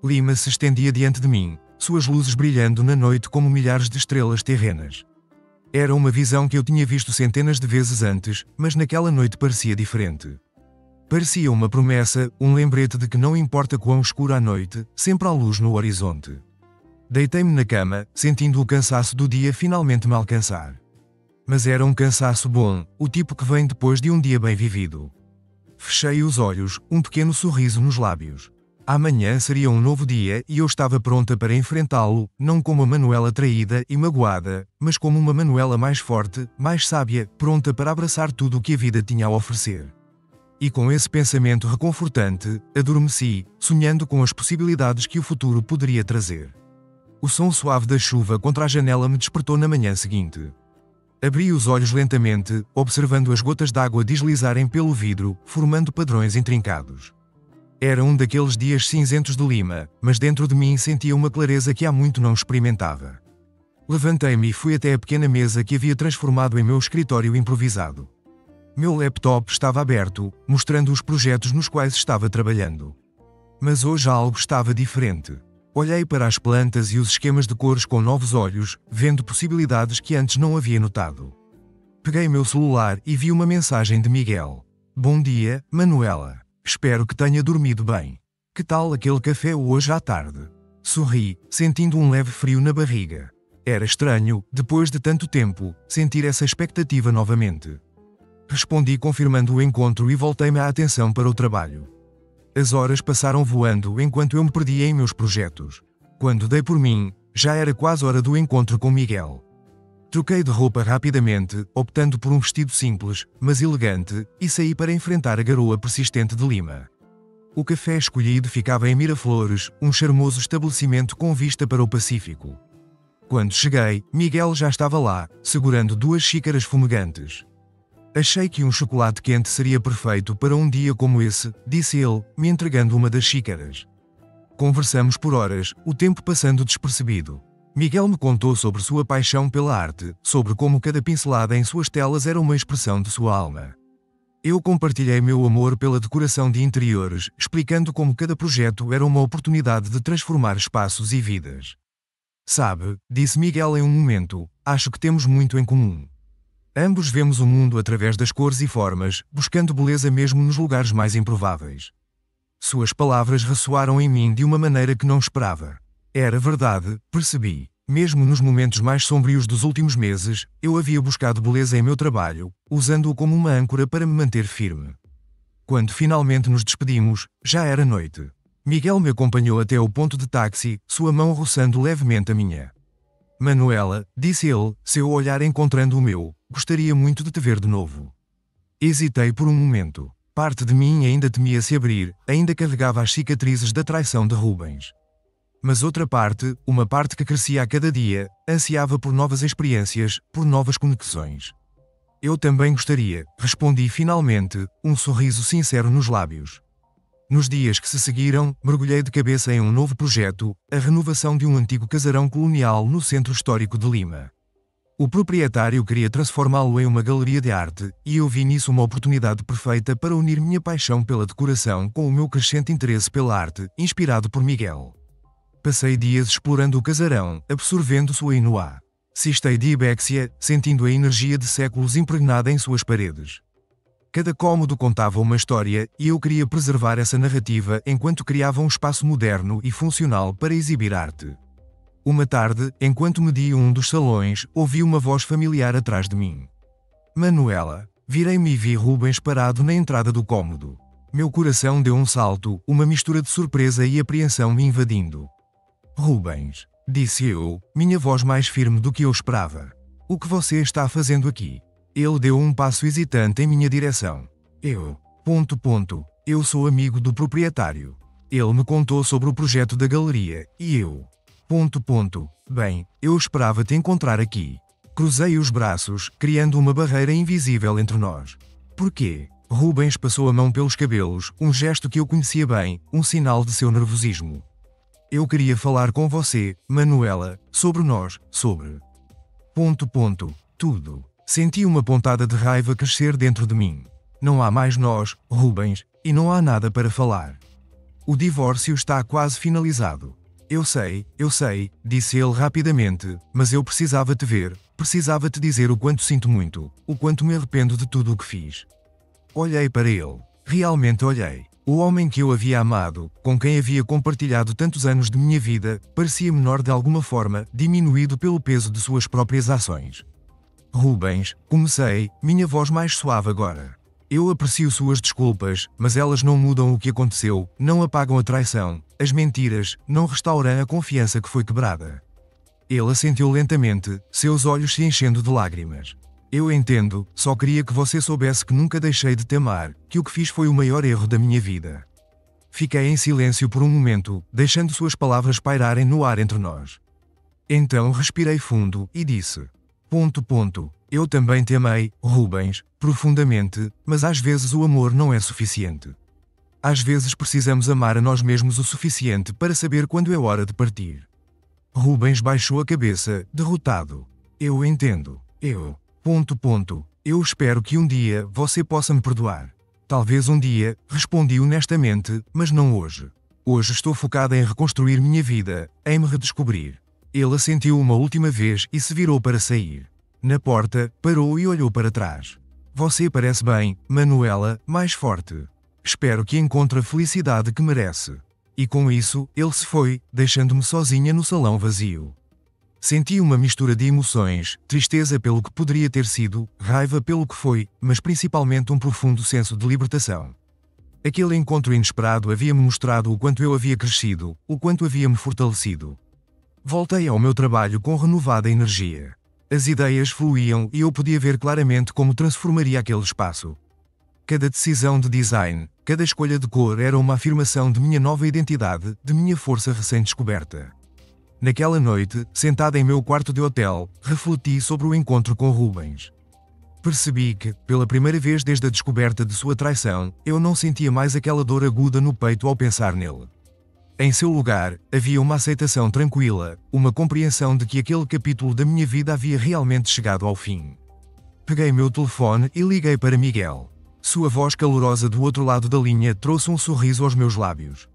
Lima se estendia diante de mim, suas luzes brilhando na noite como milhares de estrelas terrenas. Era uma visão que eu tinha visto centenas de vezes antes, mas naquela noite parecia diferente. Parecia uma promessa, um lembrete de que não importa quão escura a noite, sempre há luz no horizonte. Deitei-me na cama, sentindo o cansaço do dia finalmente me alcançar. Mas era um cansaço bom, o tipo que vem depois de um dia bem vivido. Fechei os olhos, um pequeno sorriso nos lábios. Amanhã seria um novo dia e eu estava pronta para enfrentá-lo, não como a Manuela traída e magoada, mas como uma Manuela mais forte, mais sábia, pronta para abraçar tudo o que a vida tinha a oferecer. E com esse pensamento reconfortante, adormeci, sonhando com as possibilidades que o futuro poderia trazer. O som suave da chuva contra a janela me despertou na manhã seguinte. Abri os olhos lentamente, observando as gotas d'água deslizarem pelo vidro, formando padrões intrincados. Era um daqueles dias cinzentos de Lima, mas dentro de mim sentia uma clareza que há muito não experimentava. Levantei-me e fui até a pequena mesa que havia transformado em meu escritório improvisado. Meu laptop estava aberto, mostrando os projetos nos quais estava trabalhando. Mas hoje algo estava diferente. Olhei para as plantas e os esquemas de cores com novos olhos, vendo possibilidades que antes não havia notado. Peguei meu celular e vi uma mensagem de Miguel. Bom dia, Manuela. Espero que tenha dormido bem. Que tal aquele café hoje à tarde? Sorri, sentindo um leve frio na barriga. Era estranho, depois de tanto tempo, sentir essa expectativa novamente. Respondi confirmando o encontro e voltei-me a atenção para o trabalho. As horas passaram voando enquanto eu me perdia em meus projetos. Quando dei por mim, já era quase hora do encontro com Miguel. Troquei de roupa rapidamente, optando por um vestido simples, mas elegante, e saí para enfrentar a garoa persistente de Lima. O café escolhido ficava em Miraflores, um charmoso estabelecimento com vista para o Pacífico. Quando cheguei, Miguel já estava lá, segurando 2 xícaras fumegantes. Achei que um chocolate quente seria perfeito para um dia como esse, disse ele, me entregando uma das xícaras. Conversamos por horas, o tempo passando despercebido. Miguel me contou sobre sua paixão pela arte, sobre como cada pincelada em suas telas era uma expressão de sua alma. Eu compartilhei meu amor pela decoração de interiores, explicando como cada projeto era uma oportunidade de transformar espaços e vidas. Sabe, disse Miguel em um momento, acho que temos muito em comum. Ambos vemos o mundo através das cores e formas, buscando beleza mesmo nos lugares mais improváveis. Suas palavras ressoaram em mim de uma maneira que não esperava. Era verdade, percebi. Mesmo nos momentos mais sombrios dos últimos meses, eu havia buscado beleza em meu trabalho, usando-o como uma âncora para me manter firme. Quando finalmente nos despedimos, já era noite. Miguel me acompanhou até o ponto de táxi, sua mão roçando levemente a minha. Manuela, disse ele, seu olhar encontrando o meu, gostaria muito de te ver de novo. Hesitei por um momento. Parte de mim ainda temia se abrir, ainda carregava as cicatrizes da traição de Rubens. Mas outra parte, uma parte que crescia a cada dia, ansiava por novas experiências, por novas conexões. Eu também gostaria, respondi finalmente, um sorriso sincero nos lábios. Nos dias que se seguiram, mergulhei de cabeça em um novo projeto, a renovação de um antigo casarão colonial no centro histórico de Lima. O proprietário queria transformá-lo em uma galeria de arte, e eu vi nisso uma oportunidade perfeita para unir minha paixão pela decoração com o meu crescente interesse pela arte, inspirado por Miguel. Passei dias explorando o casarão, absorvendo sua inuá. Cistei de ibexia, sentindo a energia de séculos impregnada em suas paredes. Cada cômodo contava uma história, e eu queria preservar essa narrativa enquanto criava um espaço moderno e funcional para exibir arte. Uma tarde, enquanto media um dos salões, ouvi uma voz familiar atrás de mim. Manuela. Virei-me e vi Rubens parado na entrada do cômodo. Meu coração deu um salto, uma mistura de surpresa e apreensão me invadindo. Rubens, disse eu, minha voz mais firme do que eu esperava. O que você está fazendo aqui? Ele deu um passo hesitante em minha direção. Eu. Eu sou amigo do proprietário. Ele me contou sobre o projeto da galeria, e eu. Bem, eu esperava te encontrar aqui. Cruzei os braços, criando uma barreira invisível entre nós. Por quê? Rubens passou a mão pelos cabelos, um gesto que eu conhecia bem, um sinal de seu nervosismo. Eu queria falar com você, Manuela, sobre nós, sobre... Tudo. Senti uma pontada de raiva crescer dentro de mim. Não há mais nós, Rubens, e não há nada para falar. O divórcio está quase finalizado. Eu sei, disse ele rapidamente, mas eu precisava te ver, precisava te dizer o quanto sinto muito, o quanto me arrependo de tudo o que fiz. Olhei para ele. Realmente olhei. O homem que eu havia amado, com quem havia compartilhado tantos anos de minha vida, parecia menor de alguma forma, diminuído pelo peso de suas próprias ações. Rubens, comecei, minha voz mais suave agora. Eu aprecio suas desculpas, mas elas não mudam o que aconteceu, não apagam a traição, as mentiras, não restauram a confiança que foi quebrada. Ele assentiu lentamente, seus olhos se enchendo de lágrimas. Eu entendo, só queria que você soubesse que nunca deixei de te amar, que o que fiz foi o maior erro da minha vida. Fiquei em silêncio por um momento, deixando suas palavras pairarem no ar entre nós. Então respirei fundo e disse: Eu também te amei, Rubens, profundamente, mas às vezes o amor não é suficiente. Às vezes precisamos amar a nós mesmos o suficiente para saber quando é hora de partir. Rubens baixou a cabeça, derrotado. Eu entendo. Eu espero que um dia você possa me perdoar. Talvez um dia, respondi honestamente, mas não hoje. Hoje estou focada em reconstruir minha vida, em me redescobrir. Ele assentiu uma última vez e se virou para sair. Na porta, parou e olhou para trás. Você parece bem, Manuela, mais forte. Espero que encontre a felicidade que merece. E com isso, ele se foi, deixando-me sozinha no salão vazio. Senti uma mistura de emoções, tristeza pelo que poderia ter sido, raiva pelo que foi, mas principalmente um profundo senso de libertação. Aquele encontro inesperado havia-me mostrado o quanto eu havia crescido, o quanto havia-me fortalecido. Voltei ao meu trabalho com renovada energia. As ideias fluíam e eu podia ver claramente como transformaria aquele espaço. Cada decisão de design, cada escolha de cor era uma afirmação de minha nova identidade, de minha força recém-descoberta. Naquela noite, sentada em meu quarto de hotel, refleti sobre o encontro com Rubens. Percebi que, pela primeira vez desde a descoberta de sua traição, eu não sentia mais aquela dor aguda no peito ao pensar nele. Em seu lugar, havia uma aceitação tranquila, uma compreensão de que aquele capítulo da minha vida havia realmente chegado ao fim. Peguei meu telefone e liguei para Miguel. Sua voz calorosa do outro lado da linha trouxe um sorriso aos meus lábios.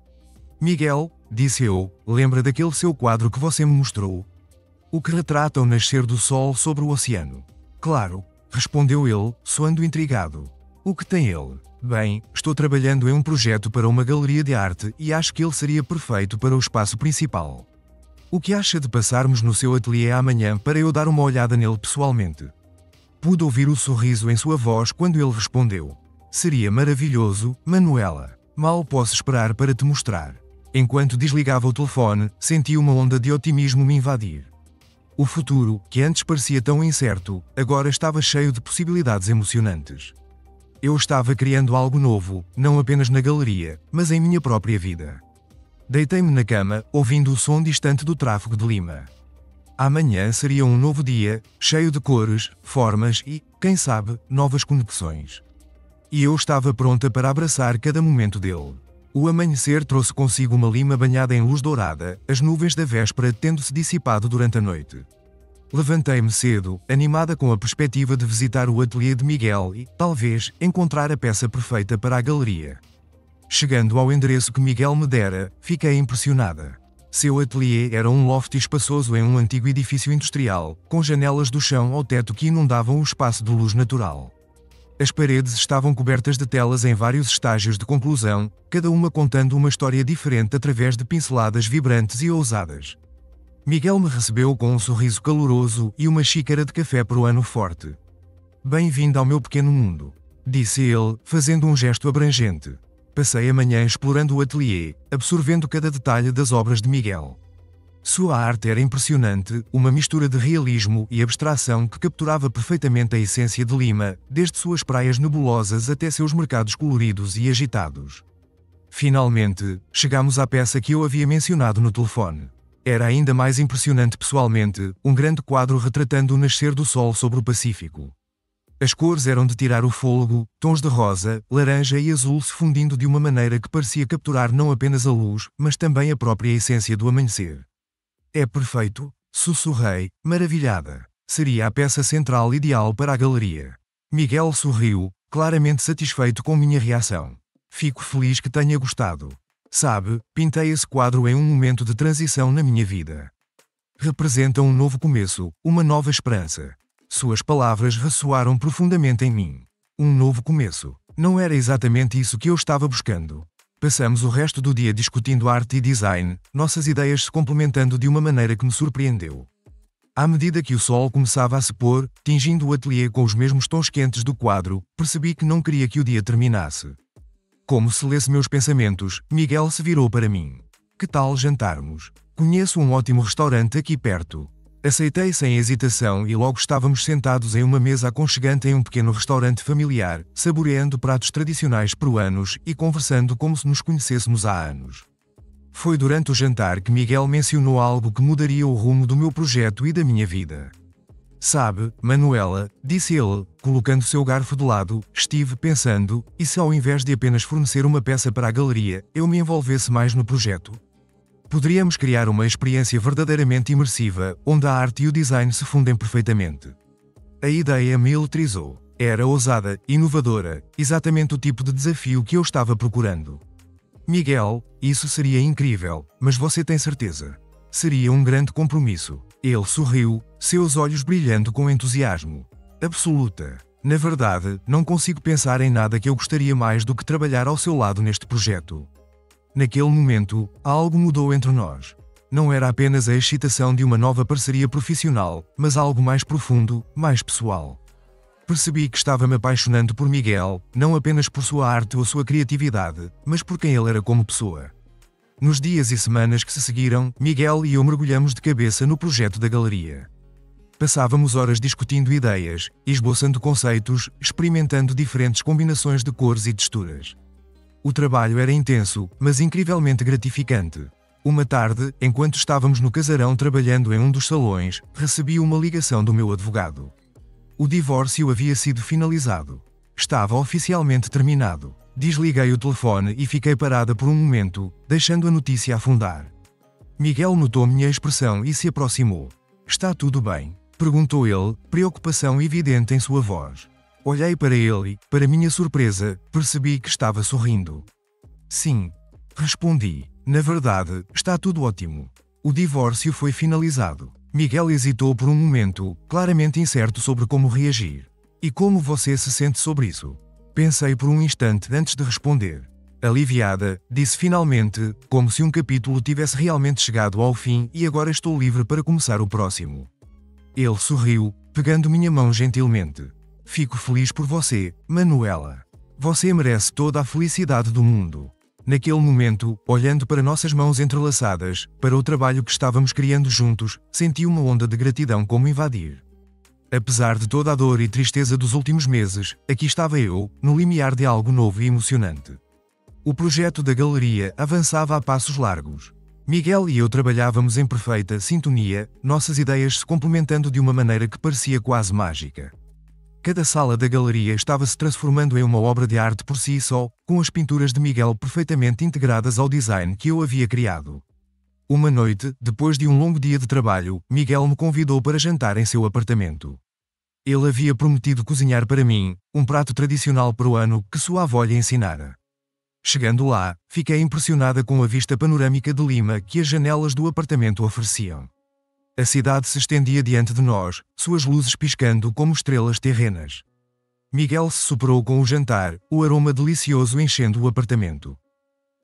Miguel, disse eu, lembra daquele seu quadro que você me mostrou? O que retrata o nascer do sol sobre o oceano. Claro, respondeu ele, soando intrigado. O que tem ele? Bem, estou trabalhando em um projeto para uma galeria de arte e acho que ele seria perfeito para o espaço principal. O que acha de passarmos no seu ateliê amanhã para eu dar uma olhada nele pessoalmente? Pude ouvir o sorriso em sua voz quando ele respondeu. Seria maravilhoso, Manuela. Mal posso esperar para te mostrar. Enquanto desligava o telefone, senti uma onda de otimismo me invadir. O futuro, que antes parecia tão incerto, agora estava cheio de possibilidades emocionantes. Eu estava criando algo novo, não apenas na galeria, mas em minha própria vida. Deitei-me na cama, ouvindo o som distante do tráfego de Lima. Amanhã seria um novo dia, cheio de cores, formas e, quem sabe, novas conexões. E eu estava pronta para abraçar cada momento dele. O amanhecer trouxe consigo uma Lima banhada em luz dourada, as nuvens da véspera tendo-se dissipado durante a noite. Levantei-me cedo, animada com a perspectiva de visitar o ateliê de Miguel e, talvez, encontrar a peça perfeita para a galeria. Chegando ao endereço que Miguel me dera, fiquei impressionada. Seu ateliê era um loft espaçoso em um antigo edifício industrial, com janelas do chão ao teto que inundavam o espaço de luz natural. As paredes estavam cobertas de telas em vários estágios de conclusão, cada uma contando uma história diferente através de pinceladas vibrantes e ousadas. Miguel me recebeu com um sorriso caloroso e uma xícara de café peruano forte. Bem-vindo ao meu pequeno mundo, disse ele, fazendo um gesto abrangente. Passei a manhã explorando o ateliê, absorvendo cada detalhe das obras de Miguel. Sua arte era impressionante, uma mistura de realismo e abstração que capturava perfeitamente a essência de Lima, desde suas praias nebulosas até seus mercados coloridos e agitados. Finalmente, chegamos à peça que eu havia mencionado no telefone. Era ainda mais impressionante pessoalmente, um grande quadro retratando o nascer do sol sobre o Pacífico. As cores eram de tirar o fôlego, tons de rosa, laranja e azul se fundindo de uma maneira que parecia capturar não apenas a luz, mas também a própria essência do amanhecer. É perfeito, sussurrei, maravilhada. Seria a peça central ideal para a galeria. Miguel sorriu, claramente satisfeito com minha reação. Fico feliz que tenha gostado. Sabe, pintei esse quadro em um momento de transição na minha vida. Representa um novo começo, uma nova esperança. Suas palavras ressoaram profundamente em mim. Um novo começo. Não era exatamente isso que eu estava buscando. Passamos o resto do dia discutindo arte e design, nossas ideias se complementando de uma maneira que me surpreendeu. À medida que o sol começava a se pôr, tingindo o ateliê com os mesmos tons quentes do quadro, percebi que não queria que o dia terminasse. Como se lesse meus pensamentos, Miguel se virou para mim. Que tal jantarmos? Conheço um ótimo restaurante aqui perto. Aceitei sem hesitação e logo estávamos sentados em uma mesa aconchegante em um pequeno restaurante familiar, saboreando pratos tradicionais peruanos e conversando como se nos conhecêssemos há anos. Foi durante o jantar que Miguel mencionou algo que mudaria o rumo do meu projeto e da minha vida. Sabe, Manuela, disse ele, colocando seu garfo de lado, estive pensando, e se ao invés de apenas fornecer uma peça para a galeria, eu me envolvesse mais no projeto? Poderíamos criar uma experiência verdadeiramente imersiva, onde a arte e o design se fundem perfeitamente. A ideia me eletrizou. Era ousada, inovadora, exatamente o tipo de desafio que eu estava procurando. Miguel, isso seria incrível, mas você tem certeza? Seria um grande compromisso. Ele sorriu, seus olhos brilhando com entusiasmo. Absoluta. Na verdade, não consigo pensar em nada que eu gostaria mais do que trabalhar ao seu lado neste projeto. Naquele momento, algo mudou entre nós. Não era apenas a excitação de uma nova parceria profissional, mas algo mais profundo, mais pessoal. Percebi que estava me apaixonando por Miguel, não apenas por sua arte ou sua criatividade, mas por quem ele era como pessoa. Nos dias e semanas que se seguiram, Miguel e eu mergulhamos de cabeça no projeto da galeria. Passávamos horas discutindo ideias, esboçando conceitos, experimentando diferentes combinações de cores e texturas. O trabalho era intenso, mas incrivelmente gratificante. Uma tarde, enquanto estávamos no casarão trabalhando em um dos salões, recebi uma ligação do meu advogado. O divórcio havia sido finalizado. Estava oficialmente terminado. Desliguei o telefone e fiquei parada por um momento, deixando a notícia afundar. Miguel notou minha expressão e se aproximou. Está tudo bem? Perguntou ele, preocupação evidente em sua voz. Olhei para ele e, para minha surpresa, percebi que estava sorrindo. Sim. Respondi. Na verdade, está tudo ótimo. O divórcio foi finalizado. Miguel hesitou por um momento, claramente incerto sobre como reagir. E como você se sente sobre isso? Pensei por um instante antes de responder. Aliviada, disse finalmente, como se um capítulo tivesse realmente chegado ao fim e agora estou livre para começar o próximo. Ele sorriu, pegando minha mão gentilmente. Fico feliz por você, Manuela. Você merece toda a felicidade do mundo. Naquele momento, olhando para nossas mãos entrelaçadas, para o trabalho que estávamos criando juntos, senti uma onda de gratidão como invadir. Apesar de toda a dor e tristeza dos últimos meses, aqui estava eu, no limiar de algo novo e emocionante. O projeto da galeria avançava a passos largos. Miguel e eu trabalhávamos em perfeita sintonia, nossas ideias se complementando de uma maneira que parecia quase mágica. Cada sala da galeria estava se transformando em uma obra de arte por si só, com as pinturas de Miguel perfeitamente integradas ao design que eu havia criado. Uma noite, depois de um longo dia de trabalho, Miguel me convidou para jantar em seu apartamento. Ele havia prometido cozinhar para mim, um prato tradicional peruano que sua avó lhe ensinara. Chegando lá, fiquei impressionada com a vista panorâmica de Lima que as janelas do apartamento ofereciam. A cidade se estendia diante de nós, suas luzes piscando como estrelas terrenas. Miguel se superou com o jantar, o aroma delicioso enchendo o apartamento.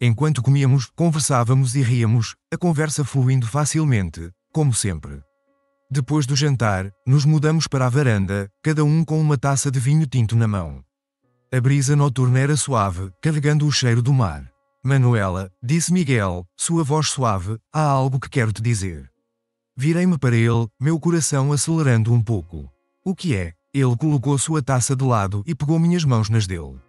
Enquanto comíamos, conversávamos e ríamos, a conversa fluindo facilmente, como sempre. Depois do jantar, nos mudamos para a varanda, cada um com uma taça de vinho tinto na mão. A brisa noturna era suave, carregando o cheiro do mar. Manuela, disse Miguel, sua voz suave, há algo que quero te dizer. Virei-me para ele, meu coração acelerando um pouco. O que é? Ele colocou sua taça de lado e pegou minhas mãos nas dele.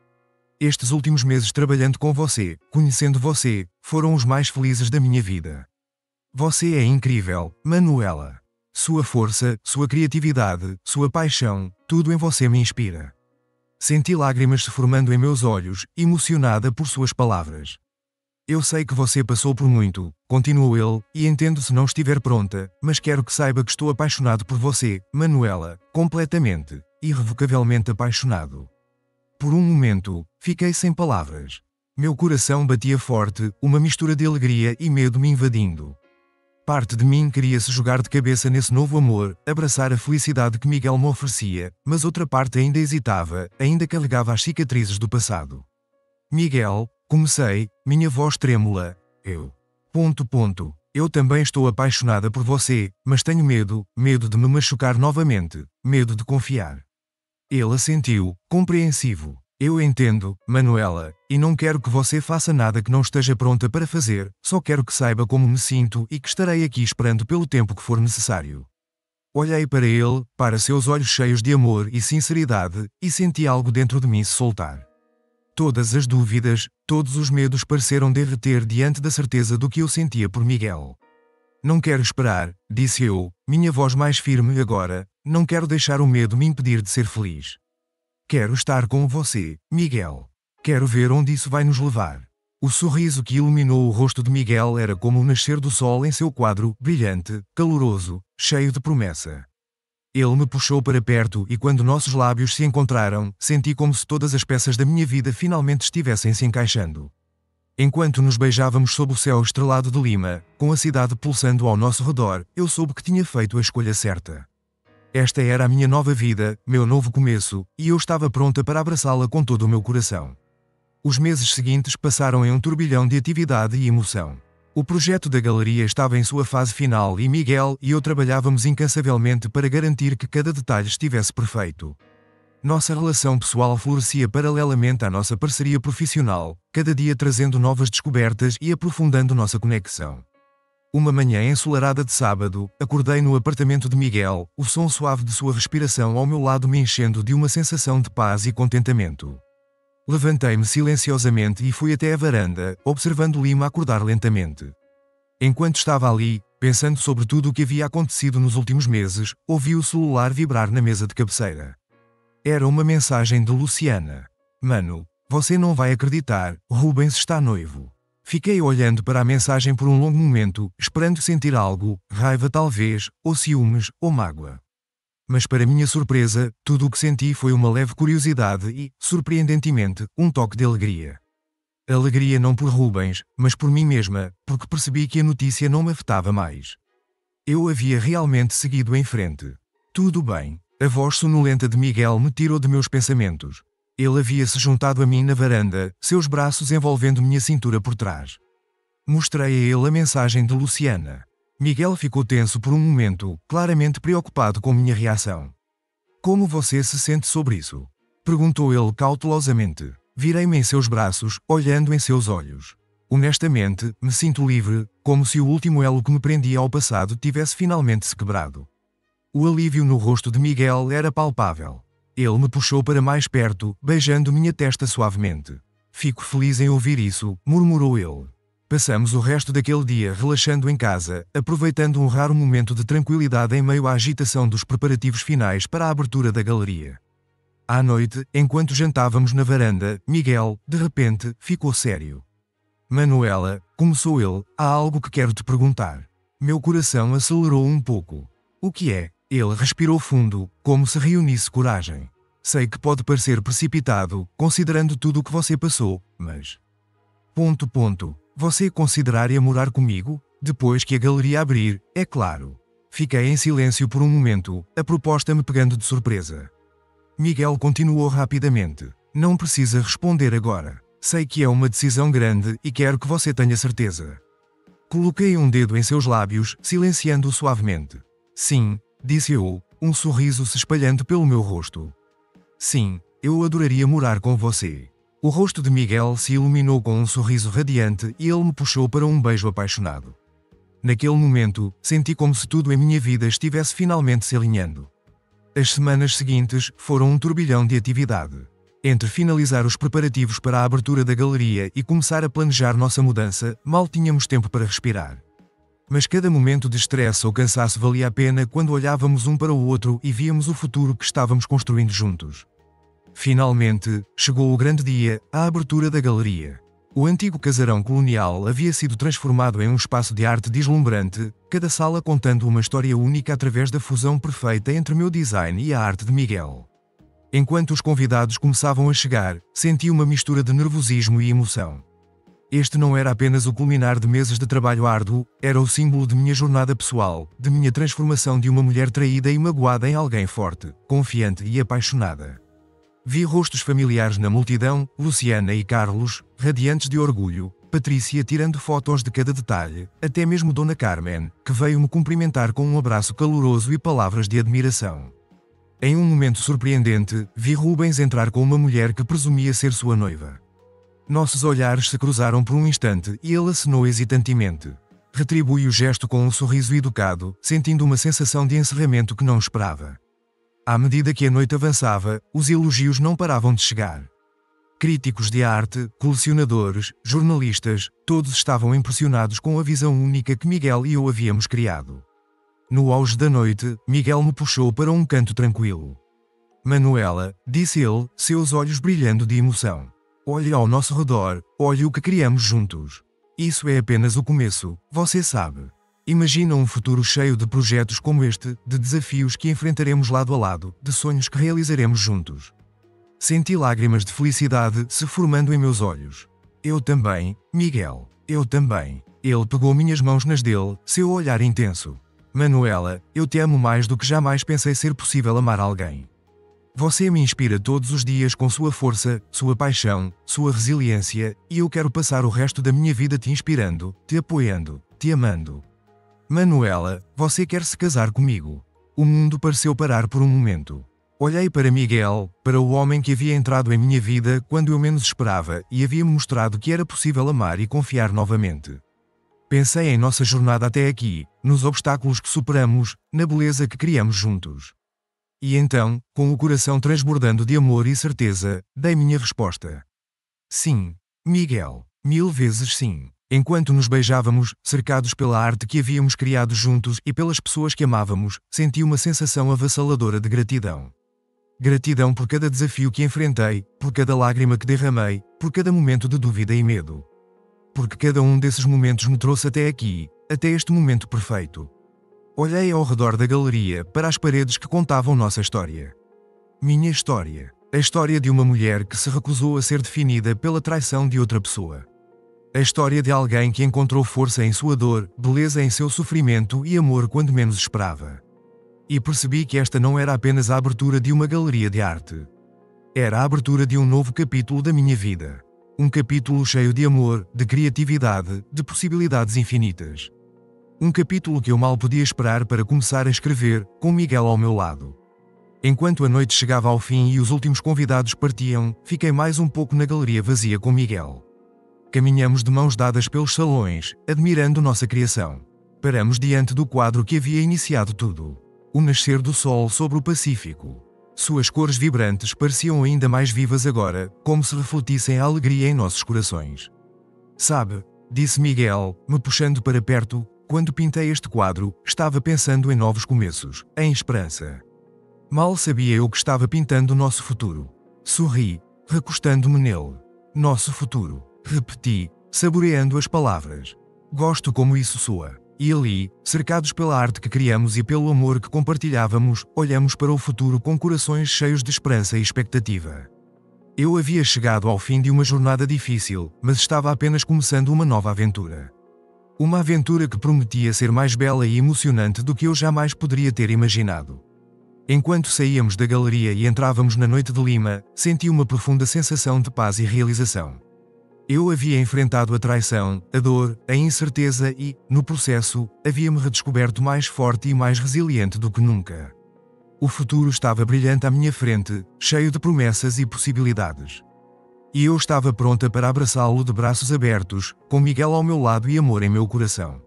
Estes últimos meses trabalhando com você, conhecendo você, foram os mais felizes da minha vida. Você é incrível, Manuela. Sua força, sua criatividade, sua paixão, tudo em você me inspira. Senti lágrimas se formando em meus olhos, emocionada por suas palavras. Eu sei que você passou por muito, continuou ele, e entendo se não estiver pronta, mas quero que saiba que estou apaixonado por você, Manuela, completamente, irrevocavelmente apaixonado. Por um momento, fiquei sem palavras. Meu coração batia forte, uma mistura de alegria e medo me invadindo. Parte de mim queria se jogar de cabeça nesse novo amor, abraçar a felicidade que Miguel me oferecia, mas outra parte ainda hesitava, ainda carregava as cicatrizes do passado. Miguel, comecei, minha voz trêmula, eu. Eu também estou apaixonada por você, mas tenho medo de me machucar novamente, medo de confiar. Ele assentiu, compreensivo. Eu entendo, Manuela, e não quero que você faça nada que não esteja pronta para fazer, só quero que saiba como me sinto e que estarei aqui esperando pelo tempo que for necessário. Olhei para ele, para seus olhos cheios de amor e sinceridade, e senti algo dentro de mim se soltar. Todas as dúvidas, todos os medos pareceram derreter diante da certeza do que eu sentia por Miguel. Não quero esperar, disse eu, minha voz mais firme agora, não quero deixar o medo me impedir de ser feliz. Quero estar com você, Miguel. Quero ver onde isso vai nos levar. O sorriso que iluminou o rosto de Miguel era como o nascer do sol em seu quadro, brilhante, caloroso, cheio de promessa. Ele me puxou para perto e quando nossos lábios se encontraram, senti como se todas as peças da minha vida finalmente estivessem se encaixando. Enquanto nos beijávamos sob o céu estrelado de Lima, com a cidade pulsando ao nosso redor, eu soube que tinha feito a escolha certa. Esta era a minha nova vida, meu novo começo, e eu estava pronta para abraçá-la com todo o meu coração. Os meses seguintes passaram em um turbilhão de atividade e emoção. O projeto da galeria estava em sua fase final e Miguel e eu trabalhávamos incansavelmente para garantir que cada detalhe estivesse perfeito. Nossa relação pessoal florescia paralelamente à nossa parceria profissional, cada dia trazendo novas descobertas e aprofundando nossa conexão. Uma manhã ensolarada de sábado, acordei no apartamento de Miguel, o som suave de sua respiração ao meu lado me enchendo de uma sensação de paz e contentamento. Levantei-me silenciosamente e fui até a varanda, observando Lima acordar lentamente. Enquanto estava ali, pensando sobre tudo o que havia acontecido nos últimos meses, ouvi o celular vibrar na mesa de cabeceira. Era uma mensagem de Luciana. Mano, você não vai acreditar, Rubens está noivo. Fiquei olhando para a mensagem por um longo momento, esperando sentir algo, raiva talvez, ou ciúmes, ou mágoa. Mas para minha surpresa, tudo o que senti foi uma leve curiosidade e, surpreendentemente, um toque de alegria. Alegria não por Rubens, mas por mim mesma, porque percebi que a notícia não me afetava mais. Eu havia realmente seguido em frente. Tudo bem. A voz sonolenta de Miguel me tirou de meus pensamentos. Ele havia se juntado a mim na varanda, seus braços envolvendo minha cintura por trás. Mostrei a ele a mensagem de Luciana. Miguel ficou tenso por um momento, claramente preocupado com minha reação. Como você se sente sobre isso? Perguntou ele cautelosamente. Virei-me em seus braços, olhando em seus olhos. Honestamente, me sinto livre, como se o último elo que me prendia ao passado tivesse finalmente se quebrado. O alívio no rosto de Miguel era palpável. Ele me puxou para mais perto, beijando minha testa suavemente. Fico feliz em ouvir isso, murmurou ele. Passamos o resto daquele dia relaxando em casa, aproveitando um raro momento de tranquilidade em meio à agitação dos preparativos finais para a abertura da galeria. À noite, enquanto jantávamos na varanda, Miguel, de repente, ficou sério. Manuela, começou ele, há algo que quero te perguntar. Meu coração acelerou um pouco. O que é? Ele respirou fundo, como se reunisse coragem. Sei que pode parecer precipitado, considerando tudo o que você passou, mas... Você consideraria morar comigo? Depois que a galeria abrir, é claro. Fiquei em silêncio por um momento, a proposta me pegando de surpresa. Miguel continuou rapidamente. Não precisa responder agora. Sei que é uma decisão grande e quero que você tenha certeza. Coloquei um dedo em seus lábios, silenciando-o suavemente. Sim, disse eu, um sorriso se espalhando pelo meu rosto. Sim, Eu adoraria morar com você. O rosto de Miguel se iluminou com um sorriso radiante e ele me puxou para um beijo apaixonado. Naquele momento, senti como se tudo em minha vida estivesse finalmente se alinhando. As semanas seguintes foram um turbilhão de atividade. Entre finalizar os preparativos para a abertura da galeria e começar a planejar nossa mudança, mal tínhamos tempo para respirar. Mas cada momento de estresse ou cansaço valia a pena quando olhávamos um para o outro e víamos o futuro que estávamos construindo juntos. Finalmente, chegou o grande dia, a abertura da galeria. O antigo casarão colonial havia sido transformado em um espaço de arte deslumbrante, cada sala contando uma história única através da fusão perfeita entre meu design e a arte de Miguel. Enquanto os convidados começavam a chegar, senti uma mistura de nervosismo e emoção. Este não era apenas o culminar de meses de trabalho árduo, era o símbolo de minha jornada pessoal, de minha transformação de uma mulher traída e magoada em alguém forte, confiante e apaixonada. Vi rostos familiares na multidão, Luciana e Carlos, radiantes de orgulho, Patrícia tirando fotos de cada detalhe, até mesmo Dona Carmen, que veio me cumprimentar com um abraço caloroso e palavras de admiração. Em um momento surpreendente, vi Rubens entrar com uma mulher que presumia ser sua noiva. Nossos olhares se cruzaram por um instante e ele acenou hesitantemente. Retribui o gesto com um sorriso educado, sentindo uma sensação de encerramento que não esperava. À medida que a noite avançava, os elogios não paravam de chegar. Críticos de arte, colecionadores, jornalistas, todos estavam impressionados com a visão única que Miguel e eu havíamos criado. No auge da noite, Miguel me puxou para um canto tranquilo. Manuela, disse ele, seus olhos brilhando de emoção. Olhe ao nosso redor, olhe o que criamos juntos. Isso é apenas o começo, você sabe. Imagina um futuro cheio de projetos como este, de desafios que enfrentaremos lado a lado, de sonhos que realizaremos juntos. Senti lágrimas de felicidade se formando em meus olhos. Eu também, Miguel, eu também. Ele pegou minhas mãos nas dele, seu olhar intenso. Manuela, eu te amo mais do que jamais pensei ser possível amar alguém. Você me inspira todos os dias com sua força, sua paixão, sua resiliência, e eu quero passar o resto da minha vida te inspirando, te apoiando, te amando. Manuela, você quer se casar comigo? O mundo pareceu parar por um momento. Olhei para Miguel, para o homem que havia entrado em minha vida quando eu menos esperava e havia-me mostrado que era possível amar e confiar novamente. Pensei em nossa jornada até aqui, nos obstáculos que superamos, na beleza que criamos juntos. E então, com o coração transbordando de amor e certeza, dei minha resposta. Sim, Miguel, 1000 vezes sim. Enquanto nos beijávamos, cercados pela arte que havíamos criado juntos e pelas pessoas que amávamos, senti uma sensação avassaladora de gratidão. Gratidão por cada desafio que enfrentei, por cada lágrima que derramei, por cada momento de dúvida e medo. Porque cada um desses momentos me trouxe até aqui, até este momento perfeito. Olhei ao redor da galeria para as paredes que contavam nossa história. Minha história. A história de uma mulher que se recusou a ser definida pela traição de outra pessoa. A história de alguém que encontrou força em sua dor, beleza em seu sofrimento e amor quando menos esperava. E percebi que esta não era apenas a abertura de uma galeria de arte. Era a abertura de um novo capítulo da minha vida. Um capítulo cheio de amor, de criatividade, de possibilidades infinitas. Um capítulo que eu mal podia esperar para começar a escrever, com Miguel ao meu lado. Enquanto a noite chegava ao fim e os últimos convidados partiam, fiquei mais um pouco na galeria vazia com Miguel. Caminhamos de mãos dadas pelos salões, admirando nossa criação. Paramos diante do quadro que havia iniciado tudo. O nascer do sol sobre o Pacífico. Suas cores vibrantes pareciam ainda mais vivas agora, como se refletissem a alegria em nossos corações. Sabe, disse Miguel, me puxando para perto, quando pintei este quadro, estava pensando em novos começos, em esperança. Mal sabia eu que estava pintando o nosso futuro. Sorri, recostando-me nele. Nosso futuro. Repeti, saboreando as palavras. Gosto como isso soa. E ali, cercados pela arte que criamos e pelo amor que compartilhávamos, olhamos para o futuro com corações cheios de esperança e expectativa. Eu havia chegado ao fim de uma jornada difícil, mas estava apenas começando uma nova aventura. Uma aventura que prometia ser mais bela e emocionante do que eu jamais poderia ter imaginado. Enquanto saíamos da galeria e entrávamos na noite de Lima, senti uma profunda sensação de paz e realização. Eu havia enfrentado a traição, a dor, a incerteza e, no processo, havia-me redescoberto mais forte e mais resiliente do que nunca. O futuro estava brilhante à minha frente, cheio de promessas e possibilidades. E eu estava pronta para abraçá-lo de braços abertos, com Miguel ao meu lado e amor em meu coração.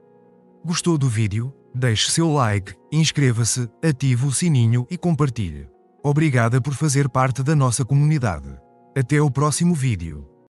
Gostou do vídeo? Deixe seu like, inscreva-se, ative o sininho e compartilhe. Obrigada por fazer parte da nossa comunidade. Até o próximo vídeo.